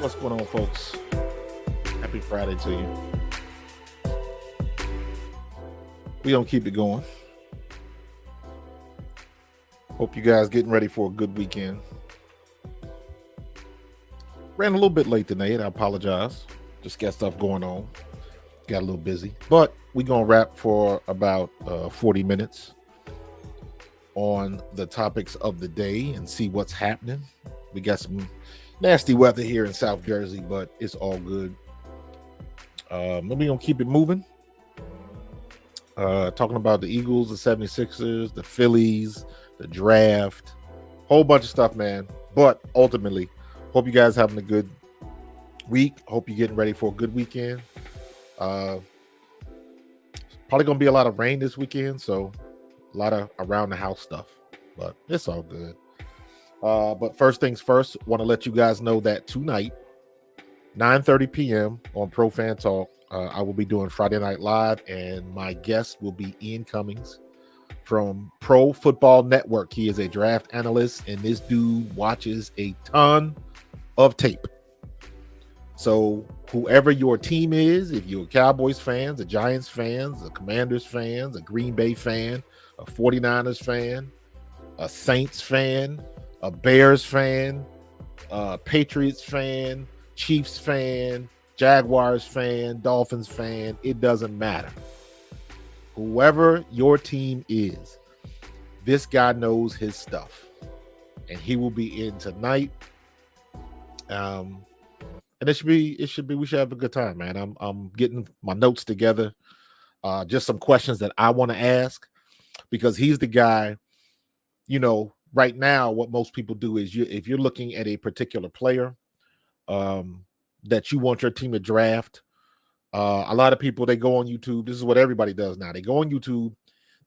What's going on, folks? Happy Friday to you. We gonna keep it going. Hope you guys getting ready for a good weekend. Ran a little bit late tonight. I apologize. Just got stuff going on. Got a little busy, but we gonna wrap for about 40 minutes on the topics of the day and see what's happening. We got some nasty weather here in South Jersey, but it's all good. We're gonna keep it moving. Talking about the Eagles, the 76ers, the Phillies, the draft, whole bunch of stuff, man. But ultimately, hope you guys having a good week. Hope you're getting ready for a good weekend. Probably gonna be a lot of rain this weekend, so a lot of around the house stuff, but it's all good. But first things first, want to let you guys know that tonight, 9:30 p.m. on Pro Fan Talk, I will be doing Friday Night Live, and my guest will be Ian Cummings from Pro Football Network. He is a draft analyst, and this dude watches a ton of tape. So whoever your team is, if you're Cowboys fans, a Giants fans, a Commanders fans, a Green Bay fan, a 49ers fan, a Saints fan, a Bears fan, a Patriots fan, Chiefs fan, Jaguars fan, Dolphins fan, it doesn't matter. Whoever your team is, this guy knows his stuff, and he will be in tonight. And we should have a good time, man. I'm getting my notes together. Just some questions that I want to ask, because he's the guy, right now, what most people do is if you're looking at a particular player that you want your team to draft, a lot of people, they go on YouTube. This is what everybody does now. They go on YouTube,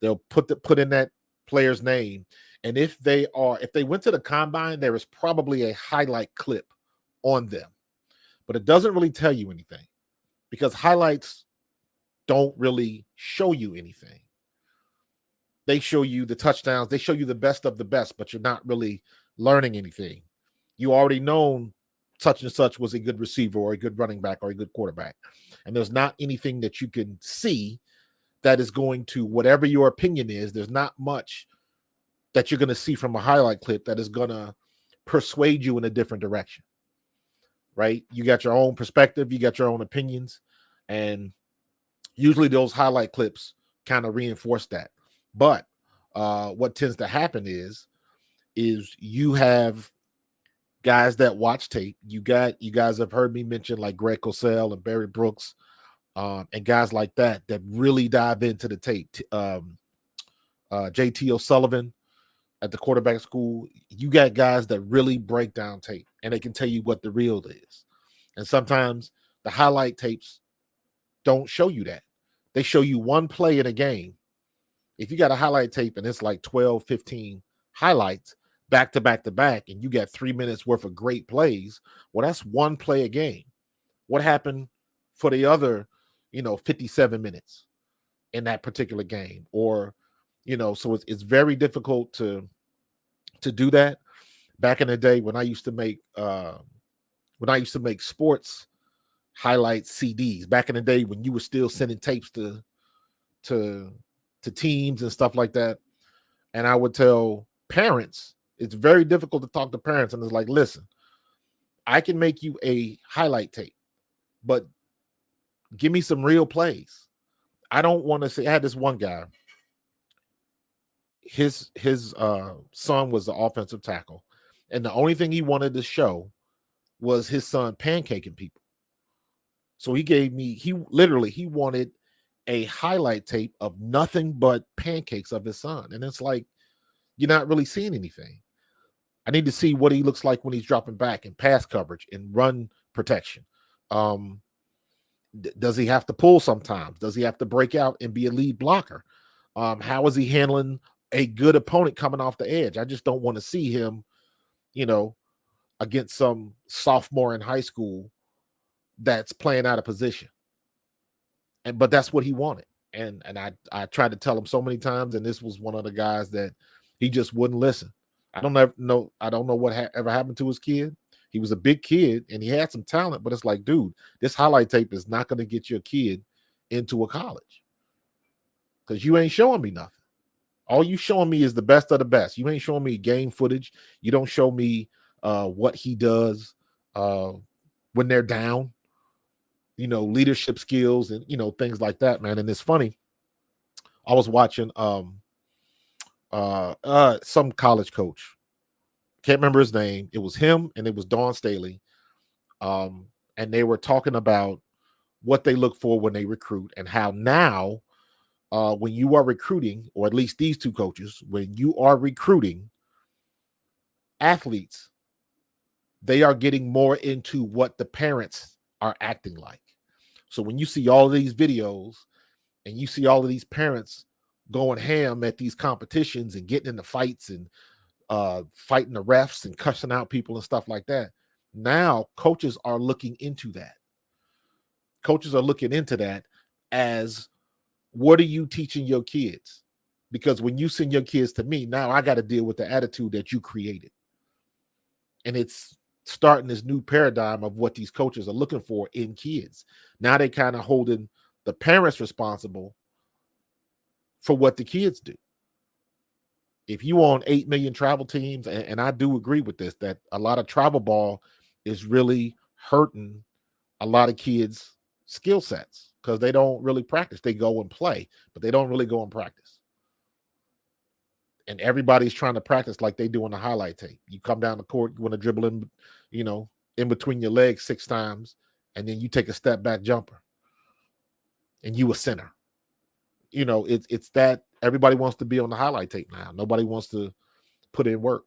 they'll put in that player's name, and if they went to the combine, there is probably a highlight clip on them, but it doesn't really tell you anything, because highlights don't really show you anything. They show you the touchdowns, they show you the best of the best, but you're not really learning anything. You already know such and such was a good receiver or a good running back or a good quarterback, and there's not anything that you can see that is going to, whatever your opinion is, there's not much that you're going to see from a highlight clip that is going to persuade you in a different direction, right? You got your own perspective, you got your own opinions, and usually those highlight clips kind of reinforce that. But what tends to happen is you have guys that watch tape. You guys have heard me mention like Greg Cosell and Barry Brooks, and guys like that really dive into the tape. JT O'Sullivan at the quarterback school. You got guys that really break down tape, and they can tell you what the real is. And sometimes the highlight tapes don't show you that. They show you one play in a game. If you got a highlight tape and it's like 12, 15 highlights back to back to back, and you got 3 minutes worth of great plays, well, that's one play a game. What happened for the other, 57 minutes in that particular game? Or, so it's very difficult to do that. Back in the day when I used to make sports highlight CDs, back in the day when you were still sending tapes to teams and stuff like that, and I would tell parents, it's very difficult to talk to parents, and it's like, listen, I can make you a highlight tape, but give me some real plays. I don't want to say. I had this one guy, his son was the offensive tackle, and the only thing he wanted to show was his son pancaking people. So he wanted a highlight tape of nothing but pancakes of his son. And it's like, you're not really seeing anything. I need to see what he looks like when he's dropping back in pass coverage and run protection. Does he have to pull sometimes? Does he have to break out and be a lead blocker? How is he handling a good opponent coming off the edge? I just don't want to see him, against some sophomore in high school that's playing out of position. But that's what he wanted. And I tried to tell him so many times, and this was one of the guys that he just wouldn't listen. I don't know what ever happened to his kid. He was a big kid and he had some talent, but it's like, dude, this highlight tape is not going to get your kid into a college because you ain't showing me nothing. All you showing me is the best of the best. You ain't showing me game footage. You don't show me what he does when they're down, leadership skills and, things like that, man. And it's funny. I was watching some college coach. Can't remember his name. It was him and it was Dawn Staley. And they were talking about what they look for when they recruit and how now when you are recruiting, or at least these two coaches, when you are recruiting athletes, they are getting more into what the parents are acting like. So when you see all of these videos and you see all of these parents going ham at these competitions and getting into fights and fighting the refs and cussing out people and stuff like that, now coaches are looking into that. Coaches are looking into that as, what are you teaching your kids? Because when you send your kids to me, now I got to deal with the attitude that you created. And it's starting this new paradigm of what these coaches are looking for in kids. Now they kind of holding the parents responsible for what the kids do. If you on 8 million travel teams, and I do agree with this, that a lot of travel ball is really hurting a lot of kids' skill sets because they don't really practice. They go and play, but they don't really go and practice. And everybody's trying to practice like they do on the highlight tape. You come down the court, you want to dribble in, in between your legs 6 times, and then you take a step back jumper, and you a center. It's that everybody wants to be on the highlight tape now. Nobody wants to put in work.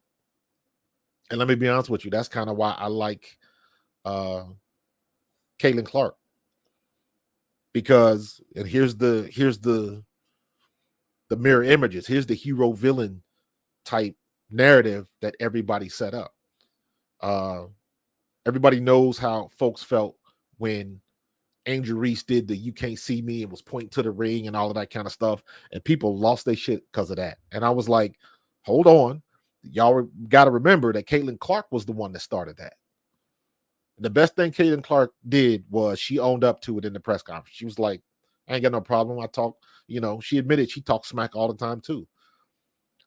And let me be honest with you, that's kind of why I like Caitlin Clark. Because, and here's the mirror images. Here's the hero villain type narrative that everybody set up. Everybody knows how folks felt when Angel Reese did the "you can't see me" and was pointing to the ring and all of that kind of stuff, and people lost their shit because of that. And I was like, hold on, y'all got to remember that Caitlin Clark was the one that started that. The best thing Caitlin Clark did was she owned up to it in the press conference. She was like, I ain't got no problem. I talk, she admitted she talks smack all the time too.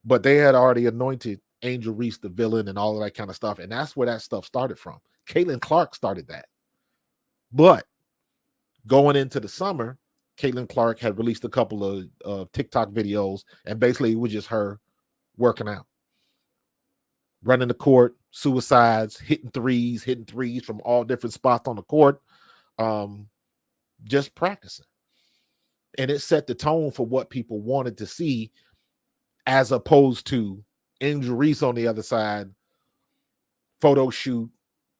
But they had already anointed Angel Reese the villain and all of that kind of stuff. And that's where that stuff started from. Caitlin Clark started that. But going into the summer, Caitlin Clark had released a couple of TikTok videos, and basically it was just her working out, running the court, suicides, hitting threes from all different spots on the court, just practicing. And it set the tone for what people wanted to see, as opposed to Angel Reese on the other side, photo shoot,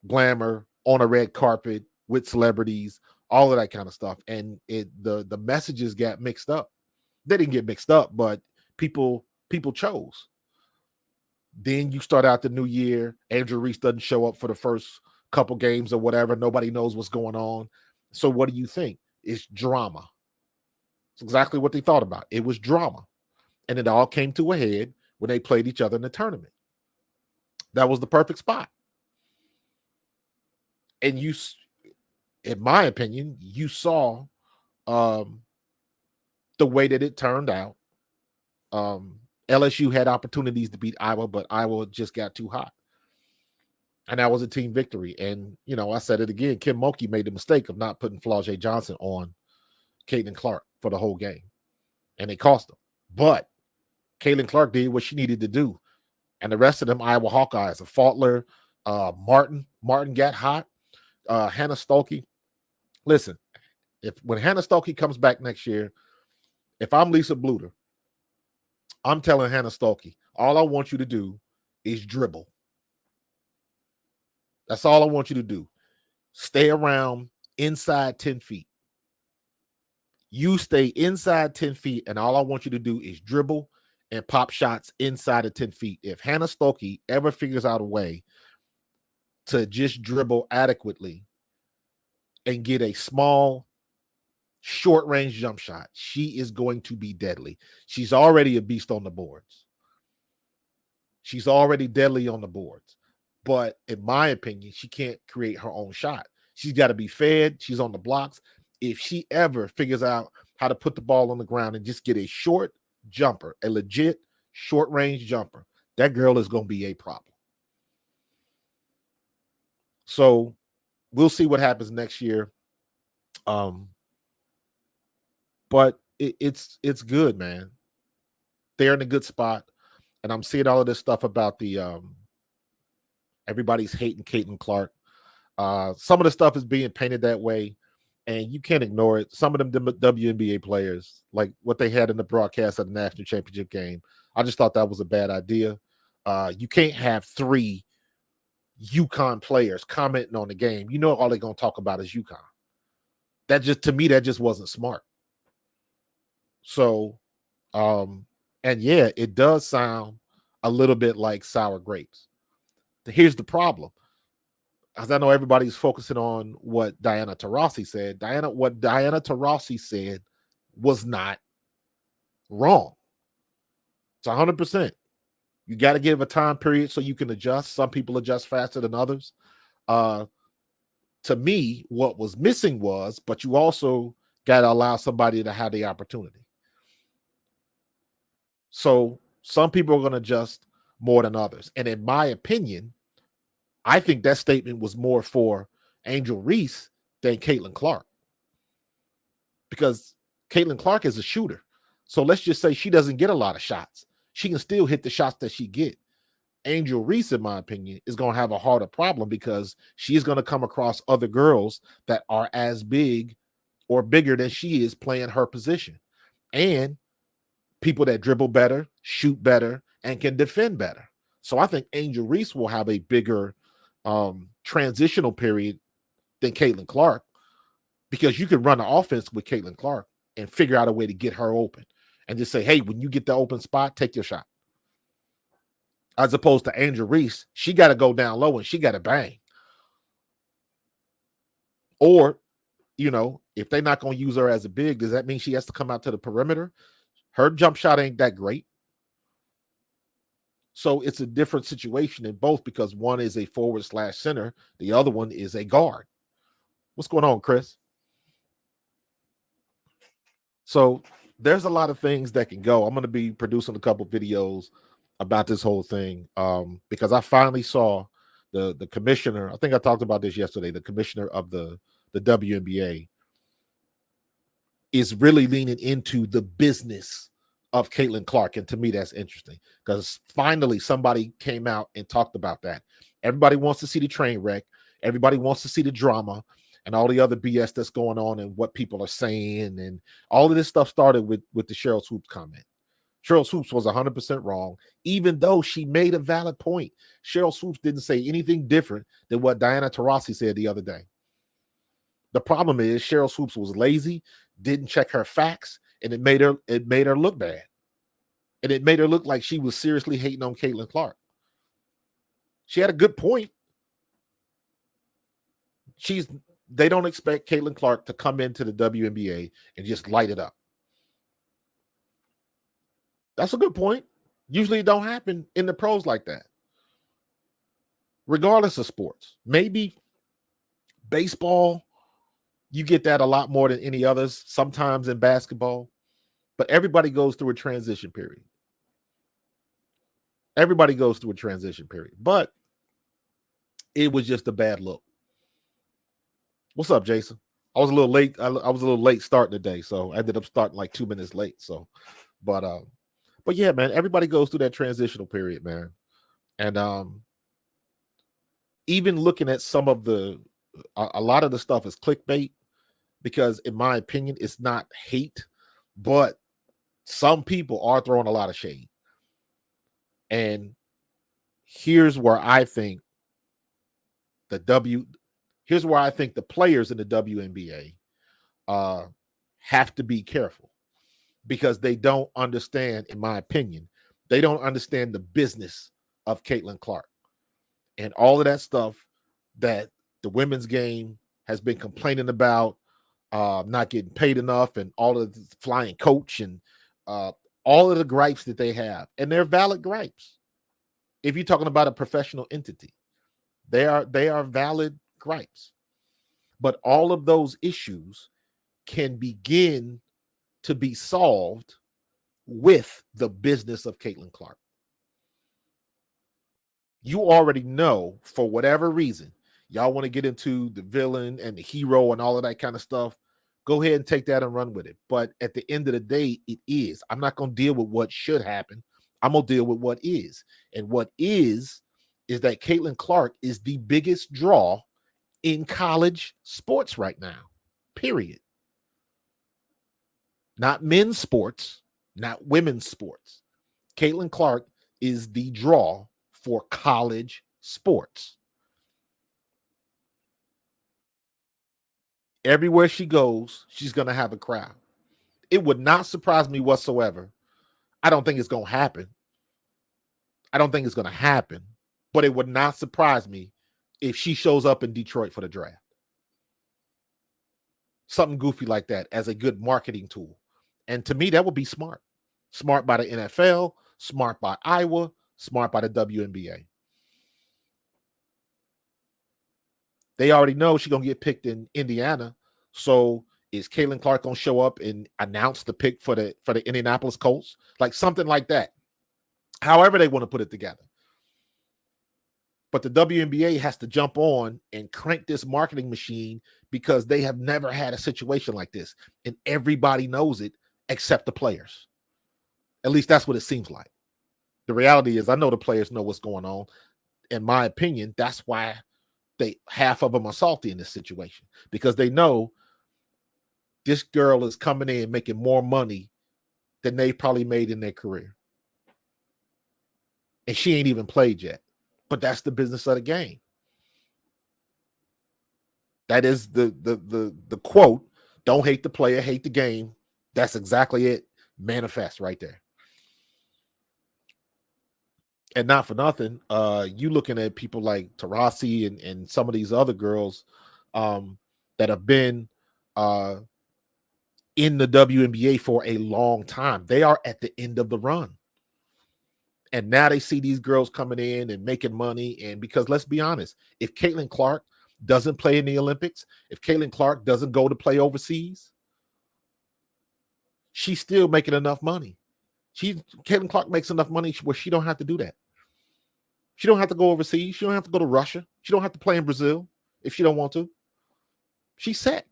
glamour, on a red carpet with celebrities, all of that kind of stuff. And the messages got mixed up. They didn't get mixed up, but people chose. Then you start out the new year, Angel Reese doesn't show up for the first couple games or whatever. Nobody knows what's going on. So what do you think? It's drama. It's exactly what they thought about. It was drama. And it all came to a head when they played each other in the tournament. That was the perfect spot. And you, in my opinion, you saw the way that it turned out. LSU had opportunities to beat Iowa, but Iowa just got too hot. And that was a team victory. And, I said it again, Kim Mulkey made the mistake of not putting Flau'jae Johnson on Caitlin Clark for the whole game. And it cost them. But Caitlin Clark did what she needed to do. And the rest of them Iowa Hawkeyes, Faulkner, Martin got hot, Hannah Stuelke. Listen, when Hannah Stuelke comes back next year, if I'm Lisa Bluter, I'm telling Hannah Stuelke, all I want you to do is dribble. That's all I want you to do. Stay around inside 10 feet. You stay inside 10 feet, and all I want you to do is dribble and pop shots inside of 10 feet. If Hannah Stuelke ever figures out a way to just dribble adequately and get a small, short-range jump shot, she is going to be deadly. She's already a beast on the boards. She's already deadly on the boards. But in my opinion, she can't create her own shot. She's got to be fed. She's on the blocks. If she ever figures out how to put the ball on the ground and just get a short jumper, a legit short range jumper, that girl is going to be a problem. So we'll see what happens next year. But it's good, man. They're in a good spot. And I'm seeing all of this stuff about the everybody's hating Caitlin Clark. Some of the stuff is being painted that way, and you can't ignore it. Some of them WNBA players, like what they had in the broadcast of the national championship game, I just thought that was a bad idea. You can't have 3 UConn players commenting on the game. You know, all they're going to talk about is UConn. That just, to me, that just wasn't smart. So, and yeah, it does sound a little bit like sour grapes. Here's the problem. As I know everybody's focusing on what Diana Taurasi said. What Diana Taurasi said was not wrong. It's 100%. You got to give a time period so you can adjust. Some people adjust faster than others. To me, what was missing was, but you also got to allow somebody to have the opportunity. So some people are going to adjust more than others. And in my opinion, I think that statement was more for Angel Reese than Caitlin Clark. Because Caitlin Clark is a shooter. So let's just say she doesn't get a lot of shots. She can still hit the shots that she get. Angel Reese, in my opinion, is going to have a harder problem because she's going to come across other girls that are as big or bigger than she is playing her position. And people that dribble better, shoot better, and can defend better. So I think Angel Reese will have a bigger transitional period than Caitlin Clark, because you can run an offense with Caitlin Clark and figure out a way to get her open and just say, hey, when you get the open spot, take your shot. As opposed to Angel Reese, she got to go down low and she got to bang. Or, you know, if they're not going to use her as a big, does that mean she has to come out to the perimeter? Her jump shot ain't that great. So it's a different situation in both, because one is a forward/center. The other one is a guard. What's going on, Chris? So there's a lot of things that can go. I'm going to be producing a couple videos about this whole thing because I finally saw the commissioner. I think I talked about this yesterday. The commissioner of the WNBA is really leaning into the business of Caitlin Clark. And to me, that's interesting because finally somebody came out and talked about that. Everybody wants to see the train wreck. Everybody wants to see the drama and all the other BS that's going on and what people are saying. And all of this stuff started with the Cheryl Swoops comment. Cheryl Swoops was 100% wrong, even though she made a valid point. Cheryl Swoops didn't say anything different than what Diana Taurasi said the other day. The problem is Cheryl Swoops was lazy, didn't check her facts, and it made her look bad. And it made her look like she was seriously hating on Caitlin Clark. She had a good point. They don't expect Caitlin Clark to come into the WNBA and just light it up. That's a good point. Usually it don't happen in the pros like that. Regardless of sports. Maybe baseball, you get that a lot more than any others, sometimes in basketball. But everybody goes through a transition period. Everybody goes through a transition period. But it was just a bad look. What's up, Jason? I was a little late. I was a little late starting today, so I ended up starting like 2 minutes late. So, but yeah, man, everybody goes through that transitional period, man. And even looking at some of a lot of the stuff is clickbait, because in my opinion, it's not hate, but some people are throwing a lot of shade. And here's where I think the players in the WNBA have to be careful, because they don't understand, in my opinion, they don't understand the business of Caitlin Clark and all of that stuff that the women's game has been complaining about, not getting paid enough, and all of the flying coach, and all of the gripes that they have. And they're valid gripes if you're talking about a professional entity. They are valid gripes. But all of those issues can begin to be solved with the business of Caitlin Clark. You already know, for whatever reason, y'all want to get into the villain and the hero and all of that kind of stuff. Go ahead and take that and run with it. But at the end of the day, it is. I'm not going to deal with what should happen. I'm going to deal with what is. And what is that Caitlin Clark is the biggest draw in college sports right now, period. Not men's sports, not women's sports. Caitlin Clark is the draw for college sports. Everywhere she goes, she's going to have a crowd. It would not surprise me whatsoever. I don't think it's going to happen. But it would not surprise me if she shows up in Detroit for the draft. Something goofy like that as a good marketing tool. And to me, that would be smart. Smart by the NFL, smart by Iowa, smart by the WNBA. They already know she's going to get picked in Indiana. So is Caitlin Clark going to show up and announce the pick for the Indianapolis Colts? Like something like that. However they want to put it together. But the WNBA has to jump on and crank this marketing machine because they have never had a situation like this. And everybody knows it except the players. At least that's what it seems like. The reality is I know the players know what's going on. In my opinion, that's why half of them are salty in this situation, because they know this girl is coming in making more money than they probably made in their career. And she ain't even played yet. But that's the business of the game. That is the quote, don't hate the player, hate the game. That's exactly it. Manifest right there. And not for nothing, you looking at people like Taurasi and some of these other girls that have been in the WNBA for a long time. They are at the end of the run. And now they see these girls coming in and making money. And because let's be honest, if Caitlin Clark doesn't play in the Olympics, if Caitlin Clark doesn't go to play overseas, she's still making enough money. Caitlin Clark makes enough money where she don't have to do that. She don't have to go overseas. She don't have to go to Russia. She don't have to play in Brazil if she don't want to. She's set.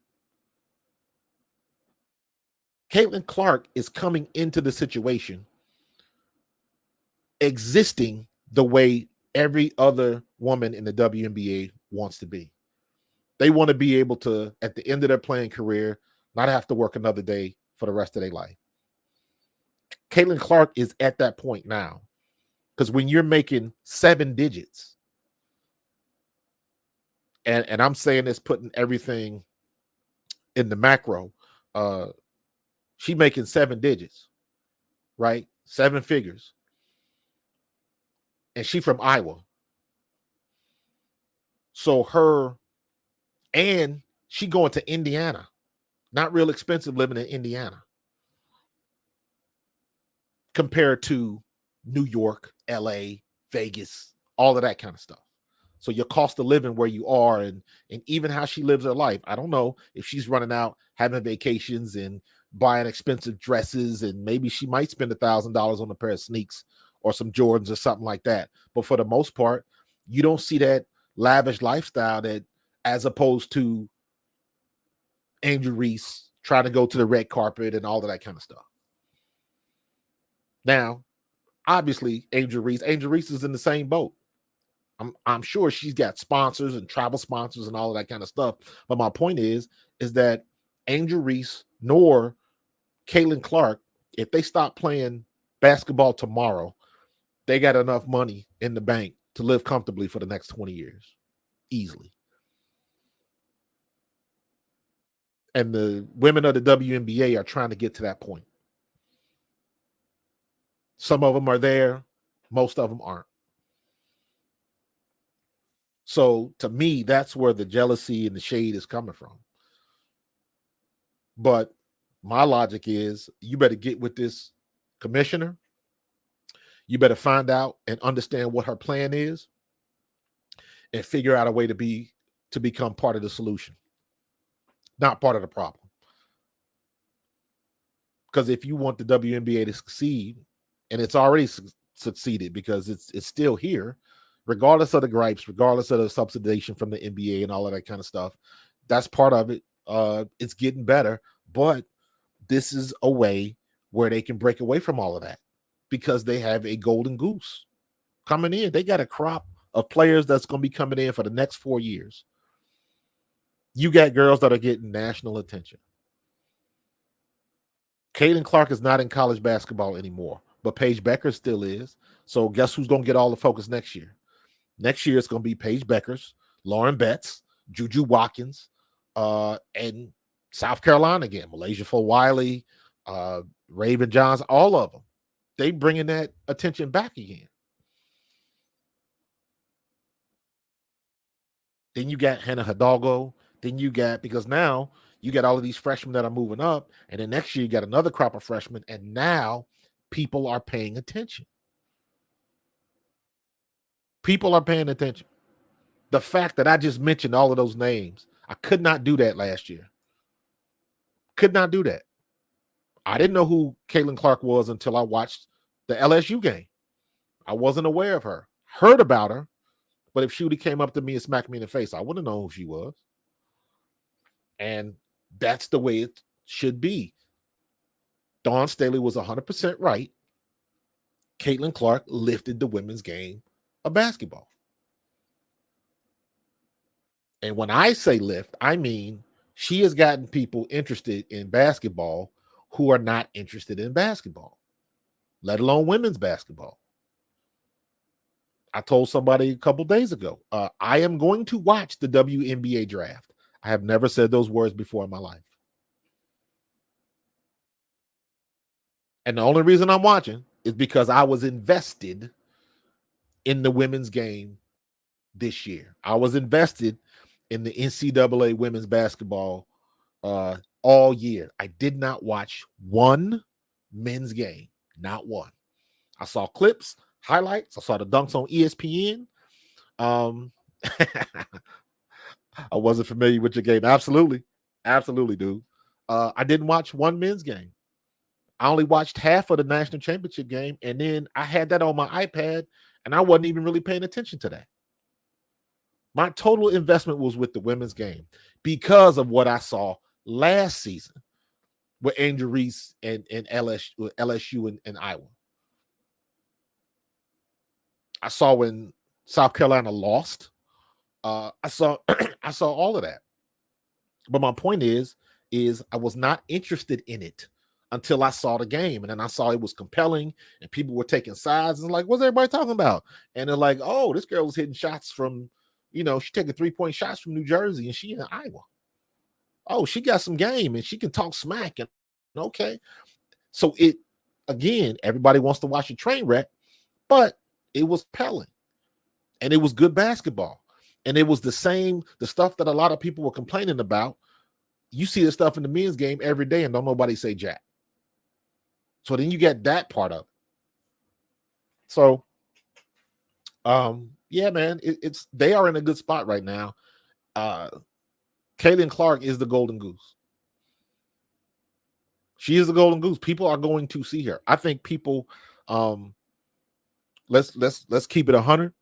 Caitlin Clark is coming into the situation existing the way every other woman in the WNBA wants to be. They want to be able to, at the end of their playing career, not have to work another day for the rest of their life. Caitlin Clark is at that point now. Because when you're making 7 digits, and I'm saying this, putting everything in the macro, she making 7 digits, right? 7 figures. And she from Iowa. So she going to Indiana. Not real expensive living in Indiana. Compared to New York, LA, Vegas, all of that kind of stuff. So your cost of living where you are and even how she lives her life. I don't know if she's running out, having vacations and buying expensive dresses, and maybe she might spend $1,000 on a pair of sneaks or some Jordans or something like that. But for the most part, you don't see that lavish lifestyle that, as opposed to Angel Reese trying to go to the red carpet and all of that kind of stuff. Now, obviously, Angel Reese is in the same boat. I'm sure she's got sponsors and travel sponsors and all of that kind of stuff. But my point is that Angel Reese nor Caitlin Clark, if they stop playing basketball tomorrow, they got enough money in the bank to live comfortably for the next 20 years. Easily. And the women of the WNBA are trying to get to that point. Some of them are there. Most of them aren't. So to me, that's where the jealousy and the shade is coming from. But my logic is you better get with this commissioner. You better find out and understand what her plan is. and figure out a way to become part of the solution, not part of the problem. Because if you want the WNBA to succeed, and it's already succeeded because it's still here, regardless of the gripes, regardless of the subsidization from the NBA and all of that kind of stuff, that's part of it. It's getting better, but this is a way where they can break away from all of that because they have a golden goose coming in. They got a crop of players that's going to be coming in for the next 4 years. You got girls that are getting national attention. Caitlin Clark is not in college basketball anymore, but Paige Beckers still is. So guess who's going to get all the focus next year? Next year, it's going to be Paige Beckers, Lauren Betts, Juju Watkins, and South Carolina again, Malaysia Wiley, Raven Johns, all of them. They bringing that attention back again. Then you got Hannah Hidalgo. Then you got, because now you got all of these freshmen that are moving up, and then next year you got another crop of freshmen, and now people are paying attention. People are paying attention. The fact that I just mentioned all of those names, I could not do that last year. Could not do that. I didn't know who Caitlin Clark was until I watched the LSU game. I wasn't aware of her. Heard about her, but if she would have came up to me and smacked me in the face, I wouldn't know who she was. And that's the way it should be. Dawn Staley was 100% right. Caitlin Clark lifted the women's game of basketball. And when I say lift, I mean she has gotten people interested in basketball who are not interested in basketball, let alone women's basketball. I told somebody a couple days ago, I am going to watch the WNBA draft. I have never said those words before in my life. And the only reason I'm watching is because I was invested in the women's game this year. I was invested in the NCAA women's basketball all year. I did not watch one men's game, not one. I saw clips, highlights. I saw the dunks on ESPN. I wasn't familiar with your game. Absolutely, dude. I didn't watch one men's game. I only watched half of the national championship game, and then I had that on my iPad, and I wasn't even really paying attention to that. My total investment was with the women's game because of what I saw last season with Angel Reese and LSU and Iowa. I saw when South Carolina lost. I saw all of that. But my point is I was not interested in it until I saw the game. And then I saw it was compelling and people were taking sides and like, what's everybody talking about? And they're like, oh, this girl was hitting shots from, she's taking 3-point shots from New Jersey and she in Iowa. Oh, she got some game and she can talk smack. And okay. So again, everybody wants to watch a train wreck, but it was compelling and it was good basketball. And it was the stuff that a lot of people were complaining about. You see the stuff in the men's game every day and don't nobody say jack. So then you get that part of it. So, yeah, man, they are in a good spot right now. Caitlin Clark is the golden goose. She is the golden goose. People are going to see her. I think people, let's keep it 100.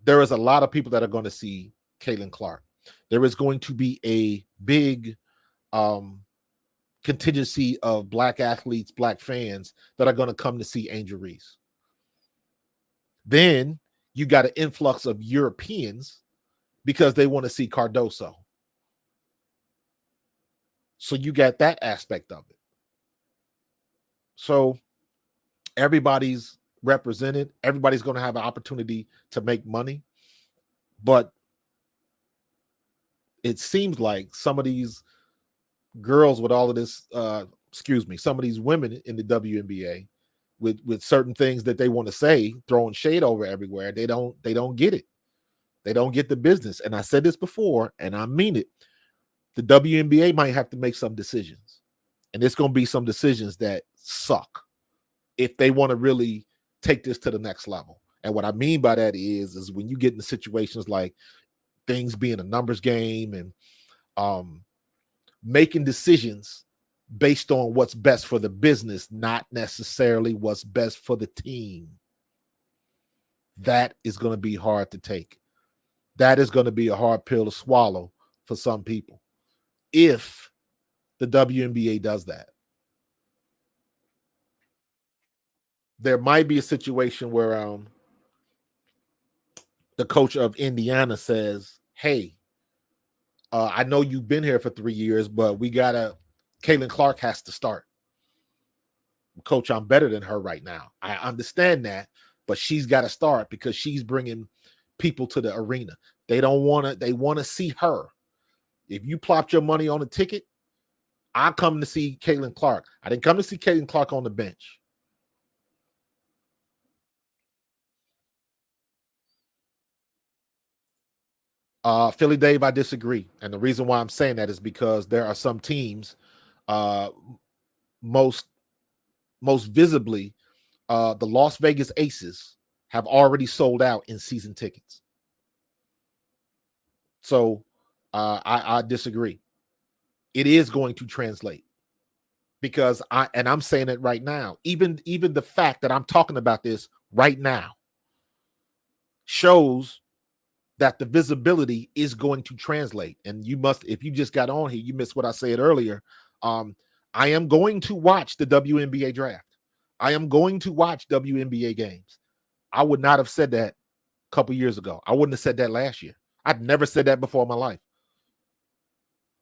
There is a lot of people that are going to see Caitlin Clark. There is going to be a big contingency of Black athletes, Black fans that are going to come to see Angel Reese. Then you got an influx of Europeans because they want to see Cardoso. So you got that aspect of it. So everybody's represented. Everybody's going to have an opportunity to make money. But it seems like some of these girls with all of this, some of these women in the WNBA with certain things that they want to say, throwing shade over everywhere, they don't get it. They don't get the business. And I said this before, and I mean it. The WNBA might have to make some decisions. And it's going to be some decisions that suck if they want to really take this to the next level. And what I mean by that is when you get in situations like things being a numbers game and making decisions based on what's best for the business, not necessarily what's best for the team. That is going to be hard to take. That is going to be a hard pill to swallow for some people if the WNBA does that. There might be a situation where the coach of Indiana says, hey, I know you've been here for 3 years, but Caitlin Clark has to start. Coach, I'm better than her right now. I understand that, but she's got to start because she's bringing people to the arena. They want to see her. If you plopped your money on a ticket, I come to see Caitlin Clark. I didn't come to see Caitlin Clark on the bench. Philly Dave, I disagree. And the reason why I'm saying that is because there are some teams, most visibly, the Las Vegas Aces have already sold out in season tickets. So I disagree. It is going to translate because I'm saying it right now. Even the fact that I'm talking about this right now shows that the visibility is going to translate. And you must, if you just got on here, you missed what I said earlier. I am going to watch the WNBA draft. I am going to watch WNBA games. I would not have said that a couple years ago. I wouldn't have said that last year. I'd never said that before in my life.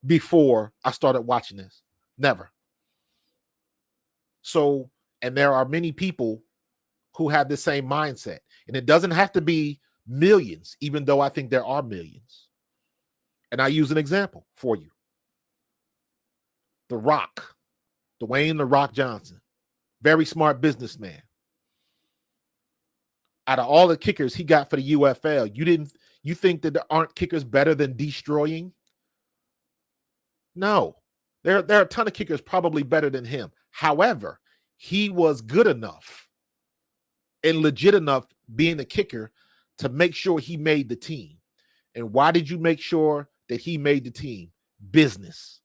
Before I started watching this. Never. So, and there are many people who have the same mindset. And it doesn't have to be millions, even though I think there are millions. And I use an example for you. The Rock, Dwayne "The Rock" Johnson, very smart businessman. Out of all the kickers he got for the UFL, you think that there aren't kickers better than Destroying? No. There are a ton of kickers probably better than him. However, he was good enough and legit enough being a kicker to make sure he made the team. And why did you make sure that he made the team? Business.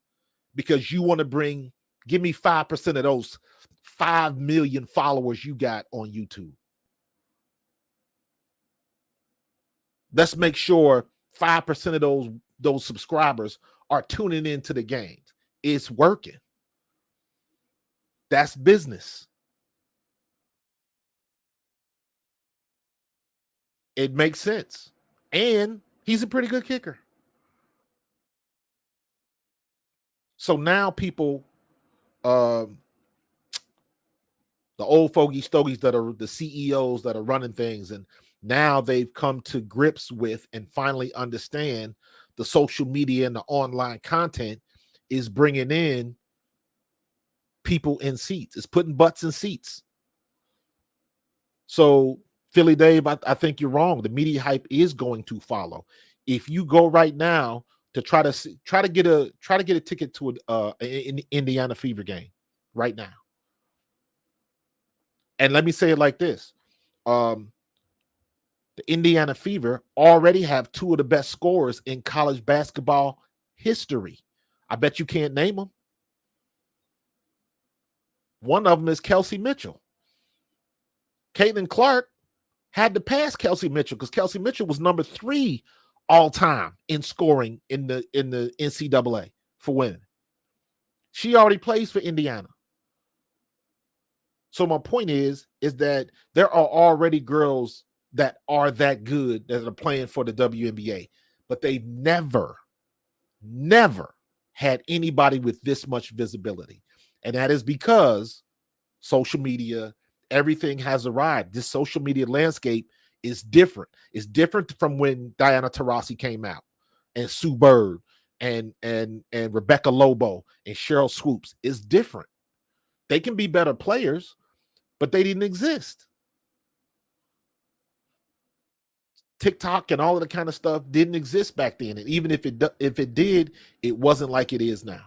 Because you want to give me 5% of those 5 million followers you got on YouTube. Let's make sure 5% of those subscribers are tuning into the games. It's working. That's business. It makes sense. And he's a pretty good kicker. So now people, the old fogey stogies that are the CEOs that are running things, and now they've come to grips with and finally understand the social media and the online content is bringing in people in seats. It's putting butts in seats. So Philly Dave, I think you're wrong. The media hype is going to follow. If you go right now to try to get a ticket to an Indiana Fever game right now, and let me say it like this: the Indiana Fever already have two of the best scorers in college basketball history. I bet you can't name them. One of them is Kelsey Mitchell. Caitlin Clark had to pass Kelsey Mitchell because Kelsey Mitchell was number 3 all time in scoring in the NCAA for women. She already plays for Indiana. So my point is that there are already girls that are that good that are playing for the WNBA, but they've never had anybody with this much visibility. And that is because social media, everything has arrived. This social media landscape is different. It's different from when Diana Taurasi came out, and Sue Bird and Rebecca Lobo and Cheryl Swoops. It's different. They can be better players, but they didn't exist. TikTok and all of the kind of stuff didn't exist back then. And even if it did, it wasn't like it is now.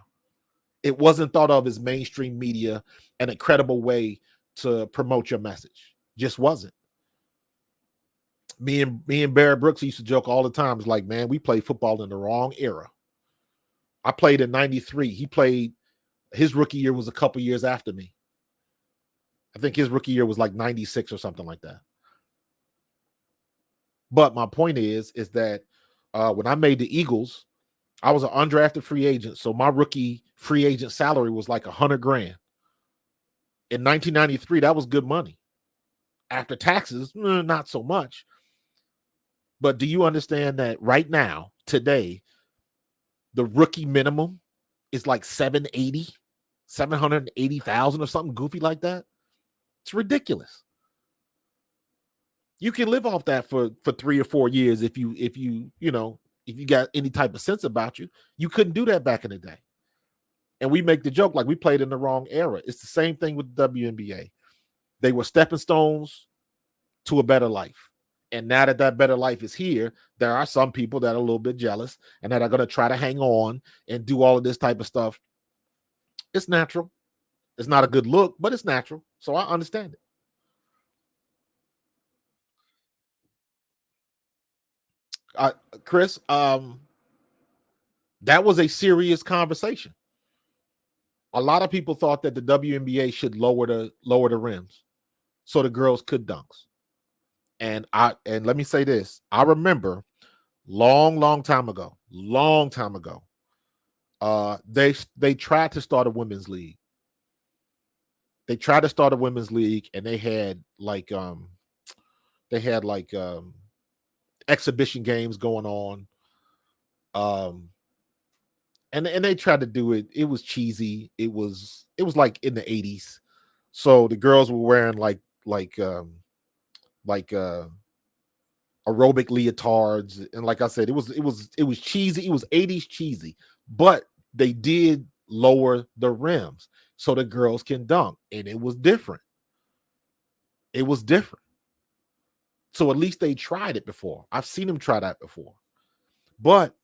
It wasn't thought of as mainstream media and a credible way to promote your message. Just wasn't. Me and Barrett Brooks used to joke all the time. It's like, man, we played football in the wrong era. I played in '93. He played his rookie year was a couple years after me. I think his rookie year was like '96 or something like that. But my point is that when I made the Eagles, I was an undrafted free agent, so my rookie free agent salary was like $100,000. In 1993, that was good money. After taxes, not so much. But do you understand that right now, today, the rookie minimum is like 780,000 or something goofy like that? It's ridiculous. You can live off that for 3 or 4 years if you got any type of sense about you. You couldn't do that back in the day. And we make the joke like we played in the wrong era. It's the same thing with the WNBA. They were stepping stones to a better life. And now that that better life is here, there are some people that are a little bit jealous and that are going to try to hang on and do all of this type of stuff. It's natural. It's not a good look, but it's natural. So I understand it. Chris, that was a serious conversation. A lot of people thought that the WNBA should lower the rims so the girls could dunks. And let me say this. I remember long time ago, they tried to start a women's league. They tried to start a women's league and they had like exhibition games going on. And they tried to do it. It was cheesy. It was like in the 80s. So the girls were wearing like aerobic leotards, and like I said, it was cheesy. It was 80s cheesy, but they did lower the rims so the girls can dunk, and it was different. It was different. So at least they tried it before. I've seen them try that before. But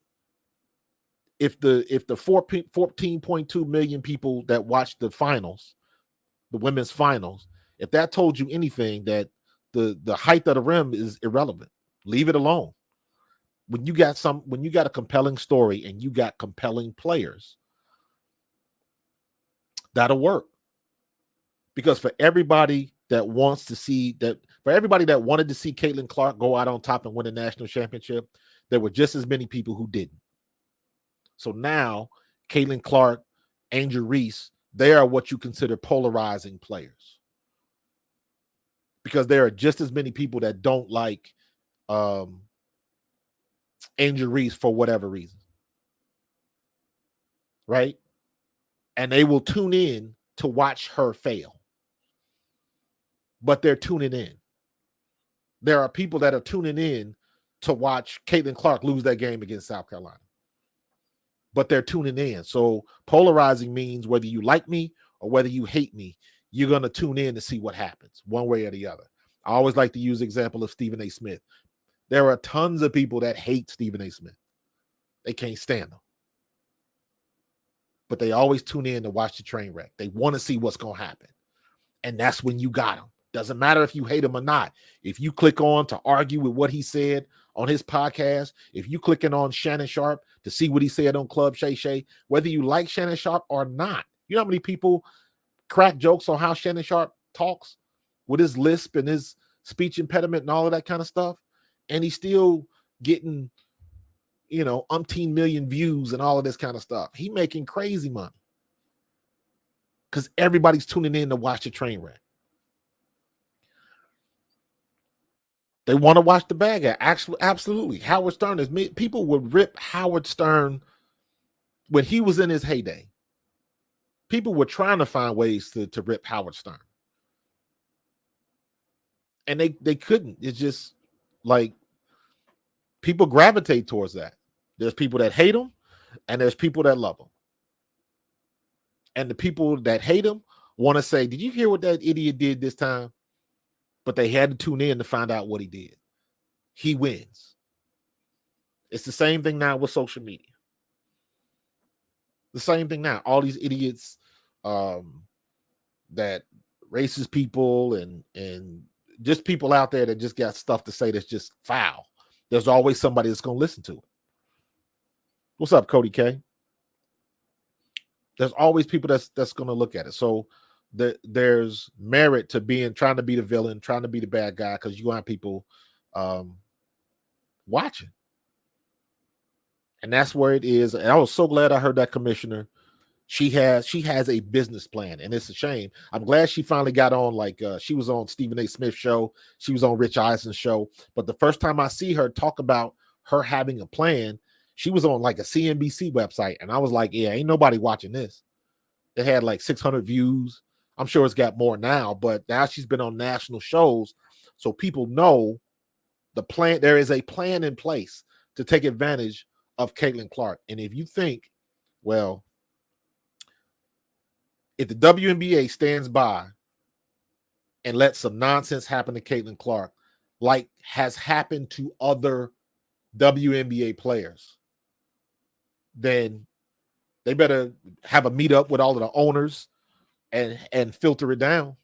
if the 14.2 million people that watched the finals, the women's finals, if that told you anything, that the height of the rim is irrelevant. Leave it alone. When you got a compelling story and you got compelling players, that'll work. Because for everybody that wanted to see Caitlin Clark go out on top and win a national championship, there were just as many people who didn't. So now, Caitlin Clark, Angel Reese, they are what you consider polarizing players. Because there are just as many people that don't like Angel Reese for whatever reason. Right? And they will tune in to watch her fail. But they're tuning in. There are people that are tuning in to watch Caitlin Clark lose that game against South Carolina. But they're tuning in. So polarizing means whether you like me or whether you hate me, you're going to tune in to see what happens one way or the other. I always like to use the example of Stephen A. Smith. There are tons of people that hate Stephen A. Smith. They can't stand him. But they always tune in to watch the train wreck. They want to see what's going to happen. And that's when you got him. Doesn't matter if you hate him or not. If you click on to argue with what he said on his podcast, if you clicking on Shannon Sharpe to see what he said on Club Shay Shay, whether you like Shannon Sharpe or not, you know how many people crack jokes on how Shannon Sharpe talks with his lisp and his speech impediment and all of that kind of stuff, and he's still getting, umpteen million views and all of this kind of stuff. He making crazy money because everybody's tuning in to watch the train wreck. They want to watch the bad guy. Actually, absolutely. Howard Stern is. People would rip Howard Stern when he was in his heyday. People were trying to find ways to rip Howard Stern, and they couldn't. It's just like people gravitate towards that. There's people that hate him, and there's people that love him. And the people that hate him want to say, "Did you hear what that idiot did this time?" But they had to tune in to find out what he did. He wins. It's the same thing now with social media. The same thing now. All these idiots that racist people and just people out there that just got stuff to say that's just foul. There's always somebody that's going to listen to it. What's up, Cody K? There's always people that's going to look at it. So there's merit to trying to be the villain, trying to be the bad guy, because you want people watching. And that's where it is. And I was so glad I heard that commissioner. She has a business plan, and it's a shame. I'm glad she finally got on. Like she was on Stephen A. Smith's show, she was on Rich Eisen's show. But the first time I see her talk about her having a plan, she was on like a CNBC website, and I was like, yeah, ain't nobody watching this. It had like 600 views. I'm sure it's got more now, but now she's been on national shows, so people know the plan. There is a plan in place to take advantage of Caitlin Clark. And if you think, well, if the WNBA stands by and lets some nonsense happen to Caitlin Clark, like has happened to other WNBA players, then they better have a meetup with all of the owners and filter it down,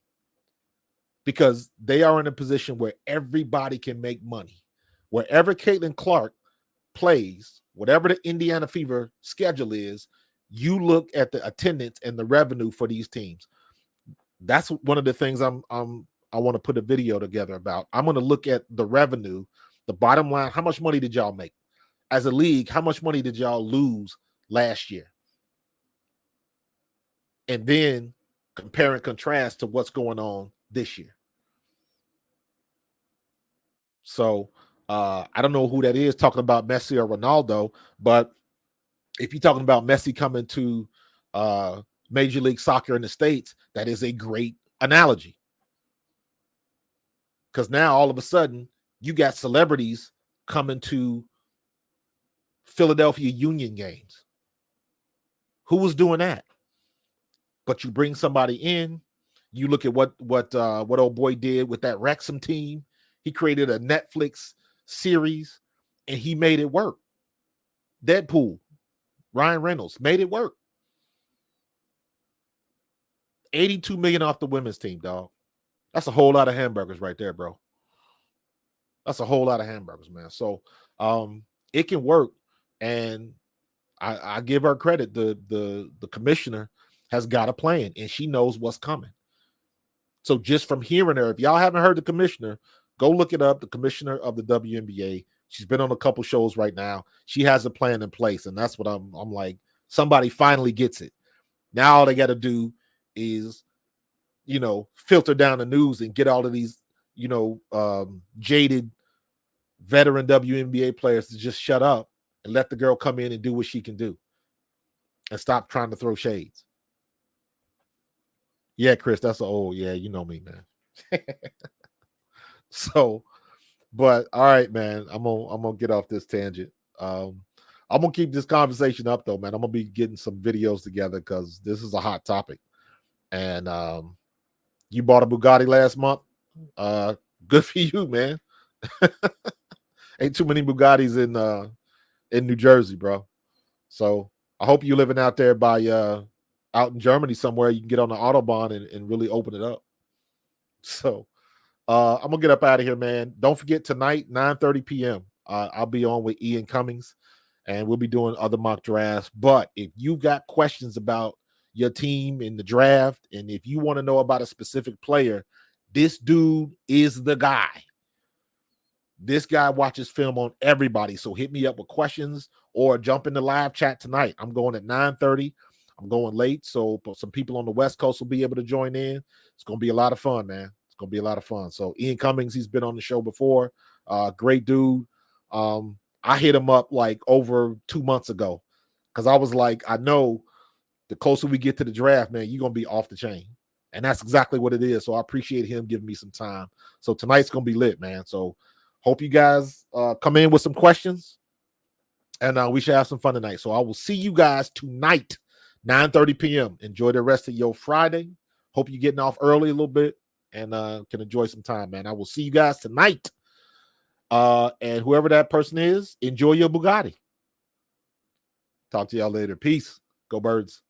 because they are in a position where everybody can make money. Wherever Caitlin Clark plays, whatever the Indiana Fever schedule is, you look at the attendance and the revenue for these teams. That's one of the things I want to put a video together about. I'm going to look at the revenue, the bottom line. How much money did y'all make as a league? How much money did y'all lose last year? And then compare and contrast to what's going on this year. So I don't know who that is talking about Messi or Ronaldo, but if you're talking about Messi coming to Major League Soccer in the States, that is a great analogy. Because now all of a sudden you got celebrities coming to Philadelphia Union games. Who was doing that? But you bring somebody in. You look at what old boy did with that Wrexham team. He created a Netflix series and he made it work. Deadpool, Ryan Reynolds made it work. 82 million off the women's team, dog. That's a whole lot of hamburgers right there, bro. That's a whole lot of hamburgers, man. So it can work, and I give her credit. The commissioner has got a plan, and she knows what's coming. So just from hearing her, if y'all haven't heard the commissioner, go look it up. The commissioner of the WNBA. She's been on a couple shows right now. She has a plan in place, and that's what I'm like. Somebody finally gets it. Now all they got to do is, filter down the news and get all of these, jaded veteran WNBA players to just shut up and let the girl come in and do what she can do and stop trying to throw shades. Yeah, Chris, that's yeah, you know me, man. So, but all right, man, I'm gonna get off this tangent. I'm gonna keep this conversation up though, man. I'm gonna be getting some videos together because this is a hot topic. And you bought a Bugatti last month. Good for you, man. Ain't too many Bugattis in New Jersey, bro. So I hope you living out there by out in Germany somewhere. You can get on the Autobahn and really open it up. So I'm gonna get up out of here, man. Don't forget tonight, 9:30 p.m. I'll be on with Ian Cummings, and we'll be doing other mock drafts. But if you got questions about your team in the draft, and if you want to know about a specific player, this dude is the guy. This guy watches film on everybody. So hit me up with questions or jump in the live chat tonight. I'm going at 9:30. I'm going late, so some people on the West Coast will be able to join in. It's going to be a lot of fun, man. It's going to be a lot of fun. So Ian Cummings, he's been on the show before. Great dude. I hit him up like over 2 months ago because I was like, I know the closer we get to the draft, man, you're going to be off the chain. And that's exactly what it is. So I appreciate him giving me some time. So tonight's going to be lit, man. So hope you guys come in with some questions, and we should have some fun tonight. So I will see you guys tonight, 9:30 p.m. Enjoy the rest of your Friday. Hope you're getting off early a little bit and can enjoy some time, man. I will see you guys tonight. And whoever that person is, enjoy your Bugatti. Talk to y'all later. Peace. Go Birds.